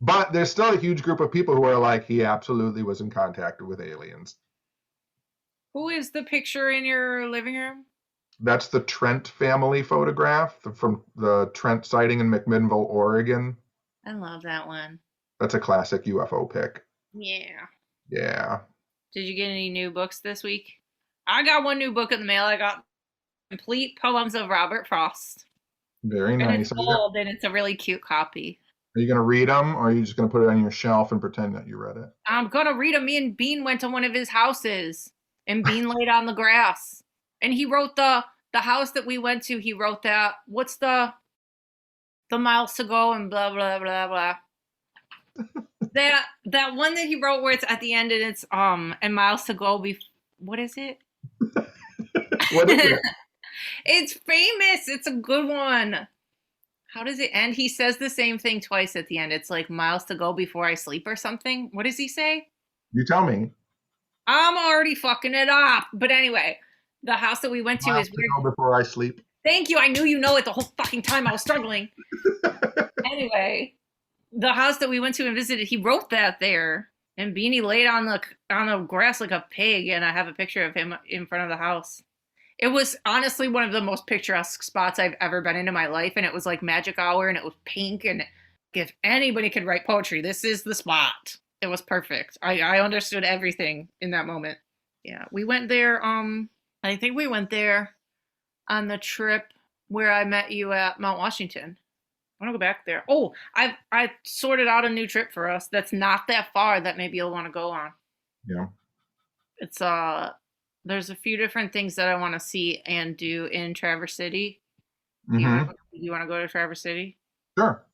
But there's still a huge group of people who are like, he absolutely was in contact with aliens. Who is the picture in your living room? That's the Trent family photograph from the Trent sighting in McMinnville, Oregon. I love that one. That's a classic UFO pic. Yeah. Yeah. Did you get any new books this week? I got one new book in the mail. I got Complete Poems of Robert Frost. Very And nice. it's old, and it's a really cute copy. Are you going to read them, or are you just going to put it on your shelf and pretend that you read it? I'm going to read them. Me and Bean went to one of his houses, and Bean laid on the grass. And he wrote the house that we went to. He wrote that. What's the miles to go and blah, blah, blah, blah. that one that he wrote where it's at the end and it's and miles to go. What is it? What is it? It's famous. It's a good one. How does it end? He says the same thing twice at the end. It's like miles to go before I sleep or something. What does he say? You tell me. I'm already fucking it up. But anyway, the house that we went to Miles is to weird. go before I sleep. Thank you. I knew you know it the whole fucking time I was struggling. Anyway, the house that we went to and visited, he wrote that there. And Beanie laid on the grass like a pig, and I have a picture of him in front of the house. It was honestly one of the most picturesque spots I've ever been in my life, and it was like magic hour, and it was pink, and if anybody could write poetry, this is the spot. It was perfect. I understood everything in that moment. Yeah, we went there, I think we went there on the trip where I met you at Mount Washington. I want to go back there. Oh, I sorted out a new trip for us that's not that far that maybe you'll want to go on. Yeah. It's there's a few different things that I want to see and do in Traverse City. Mm-hmm. You want to go to Traverse City? Sure.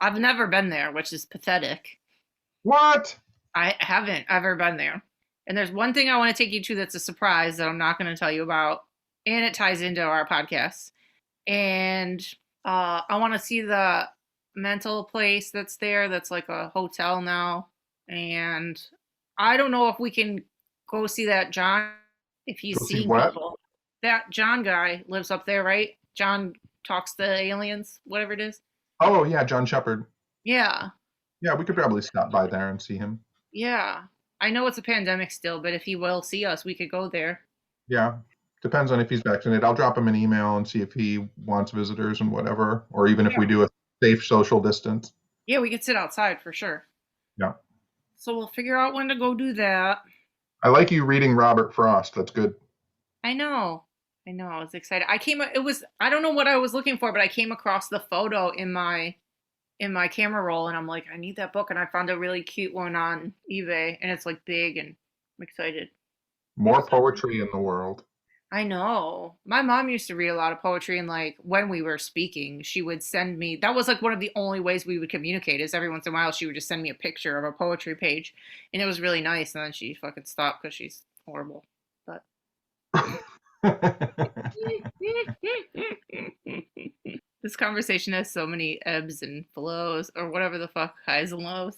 I've never been there, which is pathetic. What? I haven't ever been there. And there's one thing I want to take you to that's a surprise that I'm not going to tell you about. And it ties into our podcast. And I want to see the mental place that's there. That's like a hotel now. And I don't know if we can go see that John, if he's seeing people. That John guy lives up there, right? John talks to aliens, whatever it is. Oh, yeah, John Shepard. Yeah. Yeah, we could probably stop by there and see him. Yeah. I know it's a pandemic still, but if he will see us, we could go there. Yeah. Depends on if he's vaccinated. I'll drop him an email and see if he wants visitors and whatever, or even if we do a safe social distance. Yeah, we could sit outside for sure. Yeah. So we'll figure out when to go do that. I like you reading Robert Frost. That's good. I know. I was excited. I don't know what I was looking for, but I came across the photo in my camera roll and I'm like, I need that book. And I found a really cute one on eBay and it's like big and I'm excited. More poetry in the world. I know. My mom used to read a lot of poetry and like when we were speaking, she would send me, that was like one of the only ways we would communicate is every once in a while she would just send me a picture of a poetry page and it was really nice. And then she fucking stopped because she's horrible. But this conversation has so many ebbs and flows or whatever the fuck, highs and lows.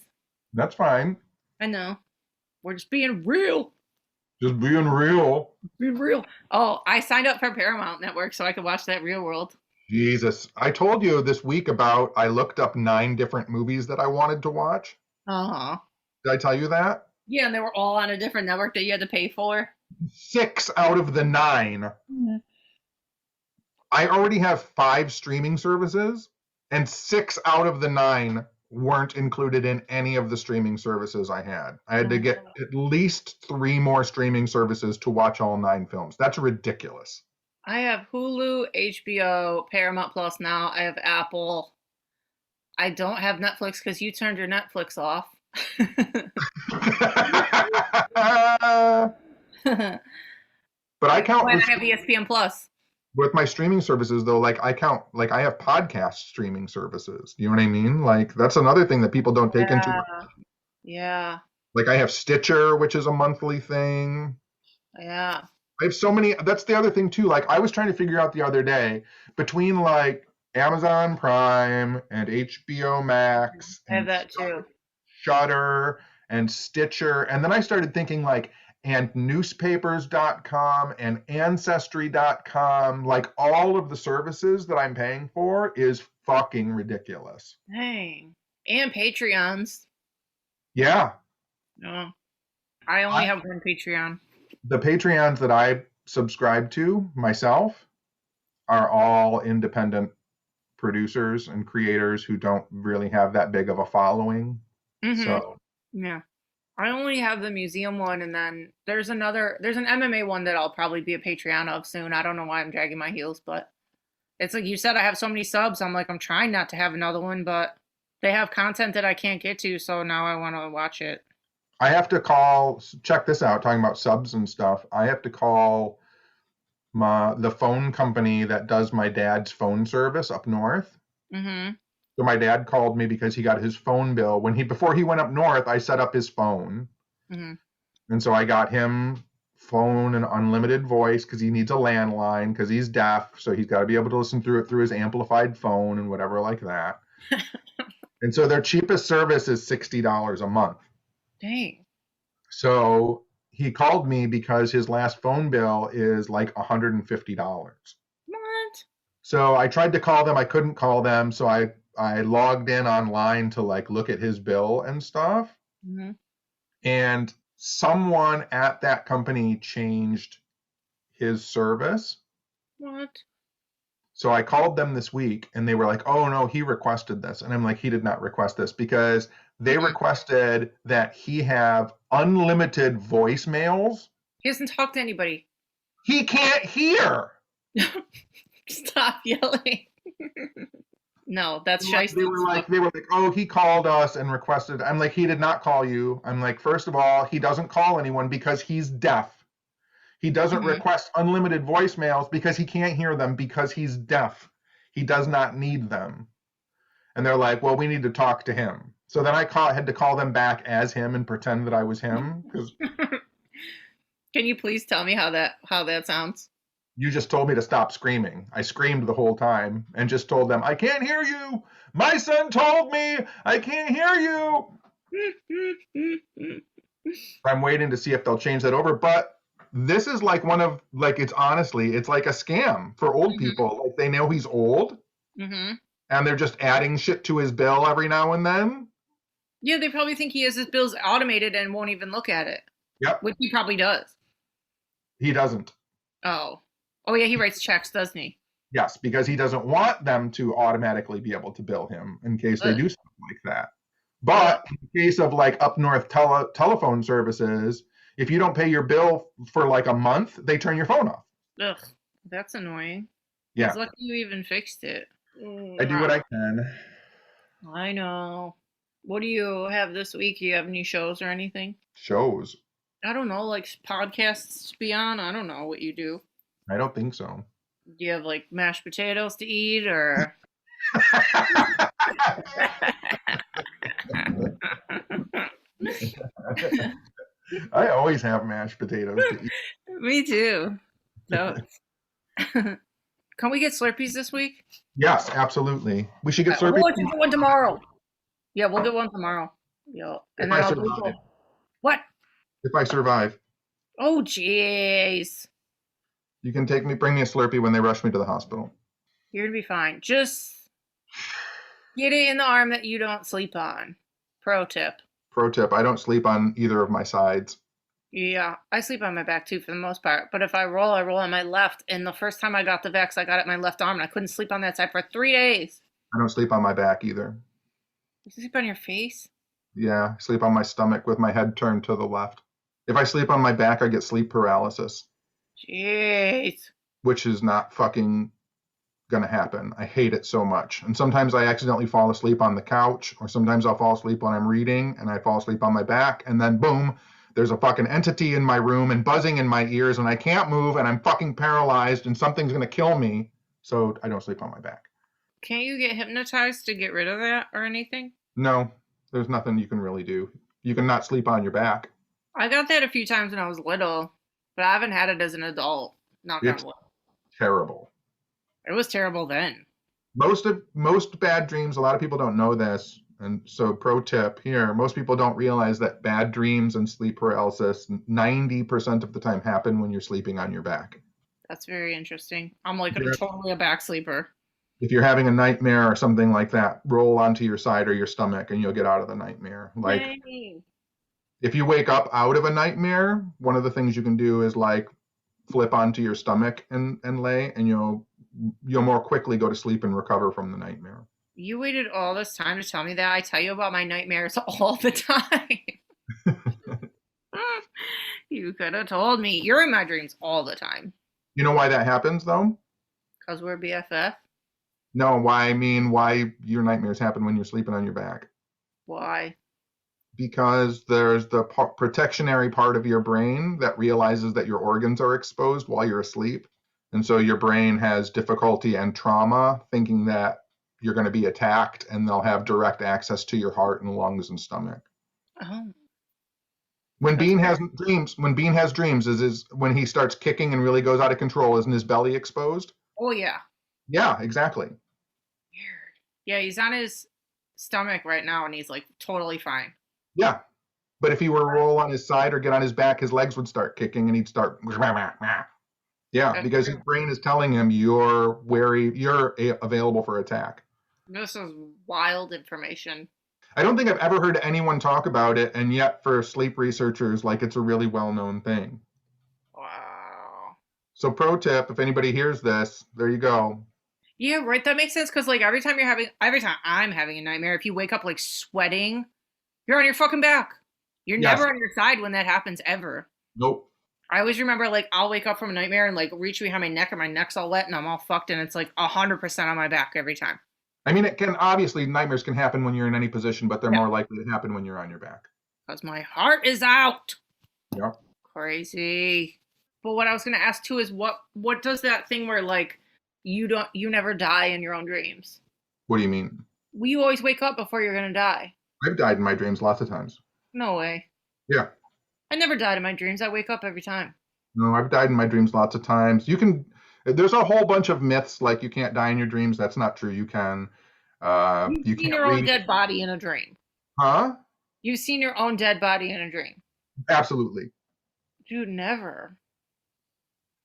That's fine. I know. We're just being real. Just being real. Be real. Oh, I signed up for Paramount Network so I could watch that Real World. Jesus. I told you this week about I looked up 9 different movies that I wanted to watch. Uh-huh. Did I tell you that? Yeah, and they were all on a different network that you had to pay for. 6 out of the 9. Mm-hmm. I already have 5 streaming services, and 6 out of the 9 weren't included in any of the streaming services I had. I had to get at least 3 more streaming services to watch all 9 films. That's ridiculous. I have Hulu, HBO, Paramount Plus now. I have Apple. I don't have Netflix because you turned your Netflix off. But I count. I have ESPN Plus. With my streaming services, though, like I count, like I have podcast streaming services. You know what I mean? Like that's another thing that people don't take into. Yeah. Like I have Stitcher, which is a monthly thing. Yeah. I have so many. That's the other thing too. Like I was trying to figure out the other day between like Amazon Prime and HBO Max. I have that too. Shudder and Stitcher, and then I started thinking like and newspapers.com and ancestry.com, like all of the services that I'm paying for is fucking ridiculous. Dang. And Patreons. Yeah. No. I only have one Patreon. The Patreons that I subscribe to myself are all independent producers and creators who don't really have that big of a following. Mm-hmm. So yeah. I only have the museum one, and then there's an MMA one that I'll probably be a Patreon of soon. I don't know why I'm dragging my heels, but it's like you said, I have so many subs. I'm like, I'm trying not to have another one, but they have content that I can't get to, so now I want to watch it. I have to call, check this out, talking about subs and stuff. I have to call the phone company that does my dad's phone service up north. Mm-hmm. So my dad called me because he got his phone bill. Before he went up north, I set up his phone. Mm-hmm. And so I got him phone and unlimited voice because he needs a landline because he's deaf. So he's got to be able to listen through it through his amplified phone and whatever like that. And so their cheapest service is $60 a month. Dang. So he called me because his last phone bill is like $150. What? So I tried to call them. I couldn't call them. So I logged in online to like look at his bill and stuff. Mm-hmm. And someone at that company changed his service. What? So I called them this week and they were like, oh no, he requested this. And I'm like, he did not request this because they requested that he have unlimited voicemails. He doesn't talk to anybody. He can't hear. Stop yelling. No, that's shiesty. They were like, oh, he called us and requested. I'm like, he did not call you. I'm like, first of all, he doesn't call anyone because he's deaf. He doesn't request unlimited voicemails because he can't hear them because he's deaf. He does not need them. And they're like, well, we need to talk to him. So then I had to call them back as him and pretend that I was him. Can you please tell me how that sounds? You just told me to stop screaming. I screamed the whole time and just told them, I can't hear you. My son told me I can't hear you. I'm waiting to see if they'll change that over. But this is like it's like a scam for old people. Like they know he's old and they're just adding shit to his bill every now and then. Yeah, they probably think he has his bills automated and won't even look at it. Yep. Which he probably does. He doesn't. Oh yeah, he writes checks, doesn't he? Yes, because he doesn't want them to automatically be able to bill him in case they do something like that. But in the case of like up north telephone services, if you don't pay your bill for like a month, they turn your phone off. Ugh, that's annoying. Yeah. It's lucky you even fixed it. I do what I can. I know. What do you have this week? Do you have any shows or anything? Shows? I don't know, like podcasts to be on? I don't know what you do. I don't think so. Do you have like mashed potatoes to eat or? I always have mashed potatoes to eat. Me too. So, can we get Slurpees this week? Yes, absolutely. We should get Slurpees. We'll get one tomorrow. Yeah, we'll get one tomorrow. Yeah. And then I'll do what? If I survive. Oh, jeez. You can bring me a Slurpee when they rush me to the hospital. You're going to be fine. Just get it in the arm that you don't sleep on. Pro tip. Pro tip, I don't sleep on either of my sides. Yeah, I sleep on my back too for the most part. But if I roll on my left. And the first time I got the Vex, I got it in my left arm. And I couldn't sleep on that side for 3 days. I don't sleep on my back either. You sleep on your face? Yeah, I sleep on my stomach with my head turned to the left. If I sleep on my back, I get sleep paralysis. Jeez. Which is not fucking gonna happen. I hate it so much. And sometimes I accidentally fall asleep on the couch, or sometimes I'll fall asleep when I'm reading and I fall asleep on my back, and then boom, there's a fucking entity in my room and buzzing in my ears and I can't move and I'm fucking paralyzed and something's gonna kill me. So I don't sleep on my back. Can't you get hypnotized to get rid of that or anything? No, there's nothing you can really do. You can not sleep on your back. I got that a few times when I was little, but I haven't had it as an adult. It's terrible. It was terrible then. Most bad dreams, a lot of people don't know this, And so, pro tip here, most people don't realize that bad dreams and sleep paralysis 90% of the time happen when you're sleeping on your back. That's very interesting. I'm like, I'm Yeah. totally a back sleeper. If you're having a nightmare or something like that, roll onto your side or your stomach and you'll get out of the nightmare. Like, Dang. if you wake up out of a nightmare, one of the things you can do is like flip onto your stomach and lay, and you'll more quickly go to sleep and recover from the nightmare. You waited all this time to tell me that. I tell you about my nightmares all the time. You could have told me. You're in my dreams all the time. You know why that happens though? Because we're BFF? No, why your nightmares happen when you're sleeping on your back. Why? Because there's the protectionary part of your brain that realizes that your organs are exposed while you're asleep. And so your brain has difficulty and trauma thinking that you're going to be attacked, and they'll have direct access to your heart and lungs and stomach. Oh. When That's Bean weird. has dreams is when he starts kicking and really goes out of control, isn't his belly exposed? Oh, yeah. Yeah, exactly. Weird. Yeah, he's on his stomach right now, and he's like totally fine. Yeah. But if he were to roll on his side or get on his back, his legs would start kicking and he'd start. Yeah, That's because his true. brain is telling him you're wary, available for attack. This is wild information. I don't think I've ever heard anyone talk about it, and yet for sleep researchers, like, it's a really well-known thing. Wow. So, pro tip, if anybody hears this, there you go. Yeah, right. That makes sense because like every time I'm having a nightmare, if you wake up like sweating, you're on your fucking back. You're Yes. never on your side when that happens ever. Nope. I always remember like I'll wake up from a nightmare and like reach behind my neck and my neck's all wet and I'm all fucked and it's like 100% on my back every time. I mean, nightmares can happen when you're in any position, but they're Yeah. more likely to happen when you're on your back. Because my heart is out. Yeah. Crazy. But what I was gonna ask too is what does that thing where like you never die in your own dreams? What do you mean? Well, you always wake up before you're gonna die. I've died in my dreams lots of times. No way. Yeah. I never died in my dreams. I wake up every time. No, I've died in my dreams lots of times. There's a whole bunch of myths like you can't die in your dreams. That's not true. You can. You've You seen can't your own read. dead body in a dream. Huh? You've seen your own dead body in a dream. Absolutely. Dude, never.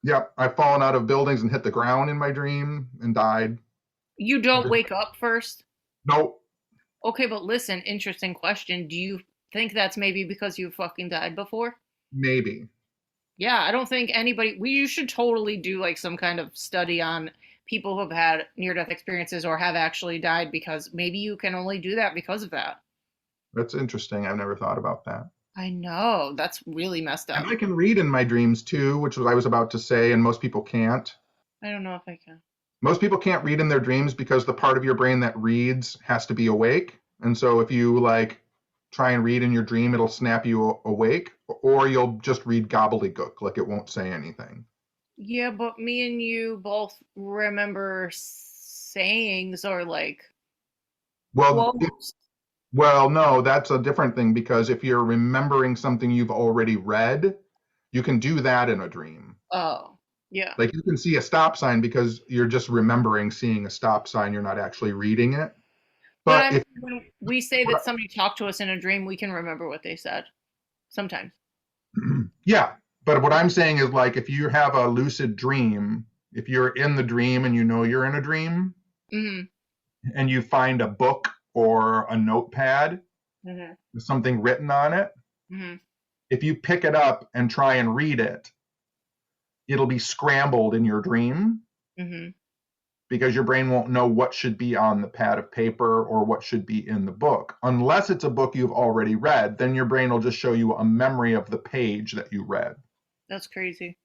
Yep. I've fallen out of buildings and hit the ground in my dream and died. You don't wake up first? Nope. Okay, but listen, interesting question. Do you think that's maybe because you fucking died before? Maybe. Yeah, I don't think anybody. You should totally do like some kind of study on people who have had near death experiences or have actually died because maybe you can only do that because of that. That's interesting. I've never thought about that. I know. That's really messed up. And I can read in my dreams too, which was I was about to say, and most people can't. I don't know if I can. Most people can't read in their dreams because the part of your brain that reads has to be awake. And so if you like try and read in your dream, it'll snap you awake, or you'll just read gobbledygook, like it won't say anything. Yeah, but me and you both remember sayings or like Well, quotes. no, that's a different thing because if you're remembering something you've already read, you can do that in a dream. Oh, yeah. Like you can see a stop sign because you're just remembering seeing a stop sign. You're not actually reading it. But I But mean, if when we say that somebody talked to us in a dream, we can remember what they said. Sometimes. yeah, but what I'm saying is like if you have a lucid dream, if you're in the dream and you know you're in a dream Mm-hmm. and you find a book or a notepad Mm-hmm. with something written on it, Mm-hmm. if you pick it up and try and read it, it'll be scrambled in your dream Mm-hmm. because your brain won't know what should be on the pad of paper or what should be in the book. Unless it's a book you've already read, then your brain will just show you a memory of the page that you read. That's crazy.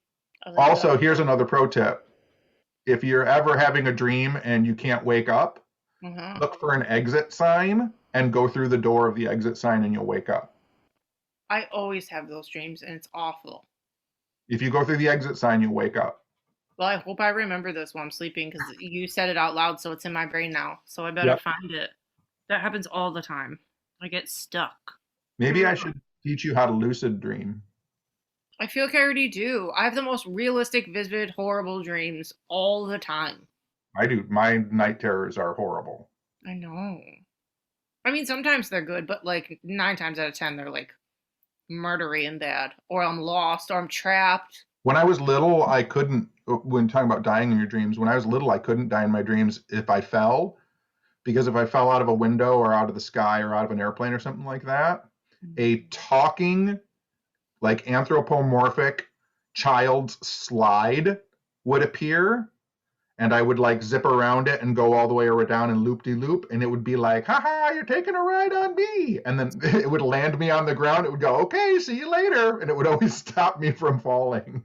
I like Also, that. here's another pro tip. If you're ever having a dream and you can't wake up, Uh-huh. look for an exit sign and go through the door of the exit sign and you'll wake up. I always have those dreams and it's awful. If you go through the exit sign, you'll wake up. Well, I hope I remember this while I'm sleeping because you said it out loud, so it's in my brain now. So I better Yep. find it. That happens all the time. I get stuck. Maybe I should teach you how to lucid dream. I feel like I already do. I have the most realistic, vivid, horrible dreams all the time. I do. My night terrors are horrible. I know. I mean, sometimes they're good, but like 9 times out of 10, they're like murdery and bad. Or I'm lost, or I'm trapped. When I was little, I couldn't, when talking about dying in your dreams, when I was little, I couldn't die in my dreams if I fell, because if I fell out of a window or out of the sky or out of an airplane or something like that, a talking, like anthropomorphic child's slide would appear, and I would like zip around it and go all the way down and loop de loop, and it would be like, haha, you're taking a ride on me. And then it would land me on the ground. It would go, okay, see you later. And it would always stop me from falling.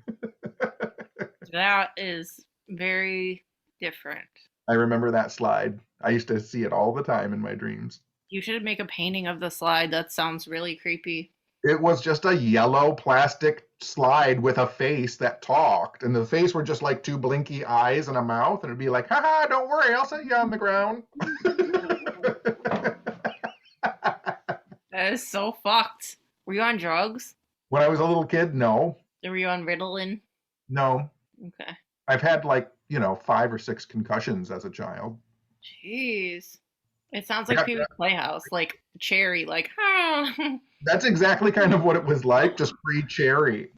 That is very different. I remember that slide. I used to see it all the time in my dreams. You should make a painting of the slide. That sounds really creepy. It was just a yellow plastic slide with a face that talked. And the face were just like two blinky eyes and a mouth. And it'd be like, haha, don't worry, I'll set you on the ground. That is so fucked. Were you on drugs? When I was a little kid, no. Were you on Ritalin? No. Okay. I've had like, 5 or 6 concussions as a child. Jeez. It sounds like Pee Wee's Playhouse, like Cherry, like, ah. That's exactly kind of what it was like, just pre-Cherry.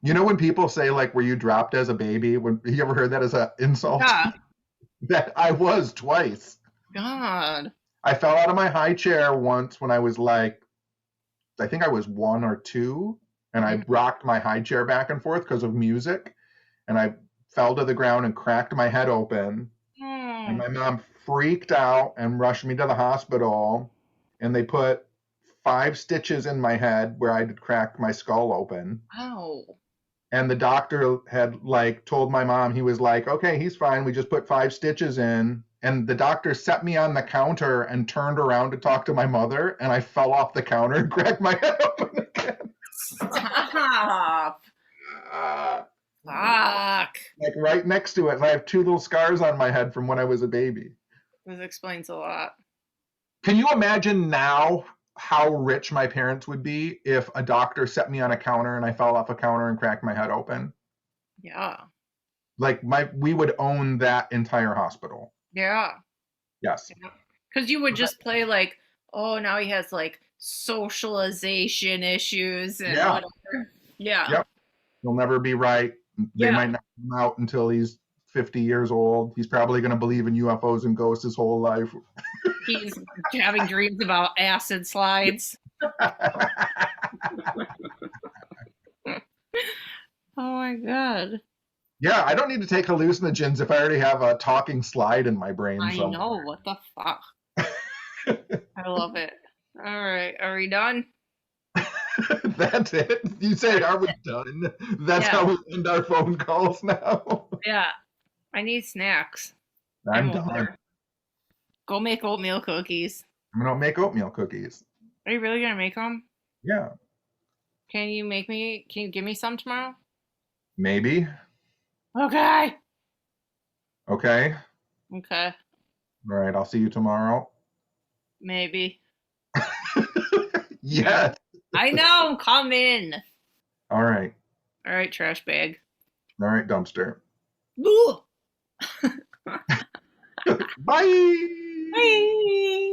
When people say, like, were you dropped as a baby? You ever heard that as an insult? Yeah. That I was twice. God. I fell out of my high chair once when I was like, I think I was 1 or 2, and I rocked my high chair back and forth because of music, and I fell to the ground and cracked my head open. And my mom freaked out and rushed me to the hospital, and they put 5 stitches in my head where I'd cracked my skull open. Ow. And the doctor had like told my mom, he was like, okay, he's fine. We just put 5 stitches in. And the doctor set me on the counter and turned around to talk to my mother, and I fell off the counter and cracked my head open again. Stop. Fuck. Like right next to it. And I have 2 little scars on my head from when I was a baby. This explains a lot. Can you imagine now how rich my parents would be if a doctor set me on a counter and I fell off a counter and cracked my head open? Yeah. Like we would own that entire hospital. Yeah. Yes. Because you would just play like, oh, now he has like socialization issues and whatever. Yeah. Yep. He'll never be right. They might not come out until he's 50 years old. He's probably going to believe in UFOs and ghosts his whole life. He's having dreams about acid slides. Oh my God. Yeah, I don't need to take hallucinogens if I already have a talking slide in my brain. I know. What the fuck? I love it. All right. Are we done? That's it. You say, are we done? That's how we end our phone calls now. Yeah. I need snacks. I'm done. Go make oatmeal cookies. I'm going to make oatmeal cookies. Are you really going to make them? Yeah. Can you give me some tomorrow? Maybe. Okay. Okay. Okay. All right. I'll see you tomorrow. Maybe. Yes. I know. Come in. All right. All right, trash bag. All right, dumpster. Bye. Bye. Bye.